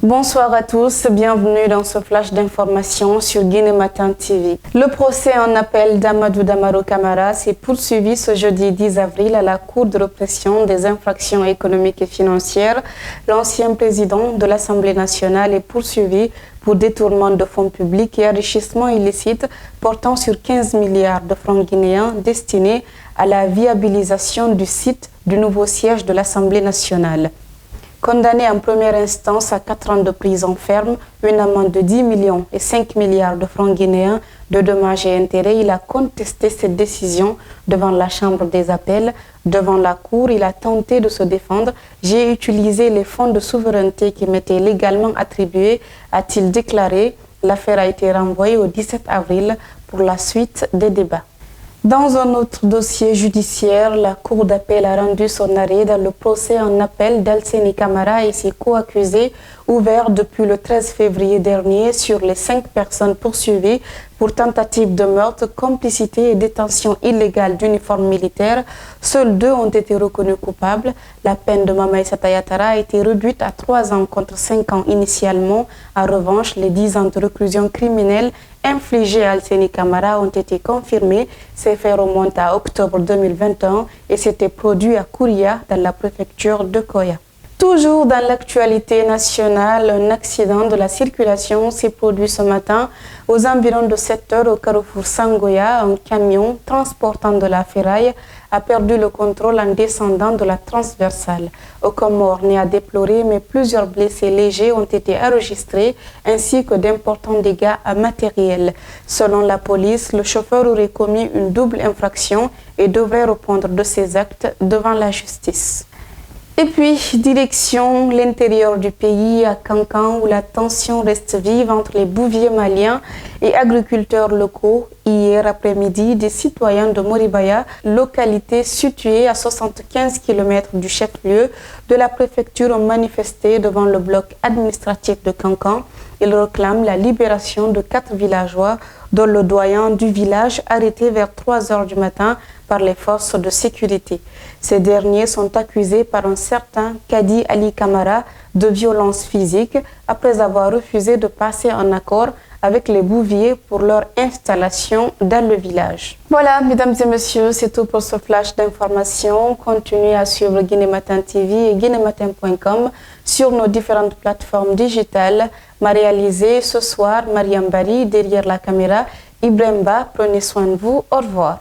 Bonsoir à tous, bienvenue dans ce flash d'information sur Guinée Matin TV. Le procès en appel d'Amadou Damaro Camara s'est poursuivi ce jeudi 10 avril à la Cour de répression des infractions économiques et financières. L'ancien président de l'Assemblée nationale est poursuivi pour détournement de fonds publics et enrichissement illicite portant sur 15 milliards de francs guinéens destinés à la viabilisation du site du nouveau siège de l'Assemblée nationale. Condamné en première instance à 4 ans de prison ferme, une amende de 10 millions et 5 milliards de francs guinéens de dommages et intérêts, il a contesté cette décision devant la Chambre des appels. Devant la Cour, il a tenté de se défendre. « J'ai utilisé les fonds de souveraineté qui m'étaient légalement attribués », a-t-il déclaré. L'affaire a été renvoyée au 17 avril pour la suite des débats. Dans un autre dossier judiciaire, la Cour d'appel a rendu son arrêt dans le procès en appel d'Alseni Camara et ses co-accusés, ouvert depuis le 13 février dernier sur les 5 personnes poursuivies pour tentative de meurtre, complicité et détention illégale d'uniformes militaires. Seuls 2 ont été reconnus coupables. La peine de Mama Issata Yatara a été réduite à 3 ans contre 5 ans initialement. En revanche, les 10 ans de réclusion criminelle infligés à Alseni Camara ont été confirmés. Ces faits remontent à octobre 2021 et s'étaient produits à Kouria, dans la préfecture de Koya. Toujours dans l'actualité nationale, un accident de la circulation s'est produit ce matin aux environs de 7 heures au carrefour Sangoya. Un camion transportant de la ferraille a perdu le contrôle en descendant de la transversale. Aucun mort n'est à déplorer, mais plusieurs blessés légers ont été enregistrés ainsi que d'importants dégâts matériels. Selon la police, le chauffeur aurait commis une double infraction et devrait répondre de ses actes devant la justice. Et puis, direction l'intérieur du pays, à Kankan, où la tension reste vive entre les bouviers maliens et agriculteurs locaux. Hier après-midi, des citoyens de Moribaya, localité située à 75 km du chef-lieu de la préfecture, ont manifesté devant le bloc administratif de Kankan. Ils réclament la libération de 4 villageois, dont le doyen du village arrêté vers 3 heures du matin par les forces de sécurité. Ces derniers sont accusés par un certain Kadi Ali Kamara de violence physique après avoir refusé de passer en accord avec les bouviers pour leur installation dans le village. Voilà, mesdames et messieurs, c'est tout pour ce flash d'information. Continuez à suivre Guinée Matin TV et guinématin.com sur nos différentes plateformes digitales. M'a réalisé ce soir Mariam Bari, derrière la caméra Ibrahim Ba. Prenez soin de vous. Au revoir.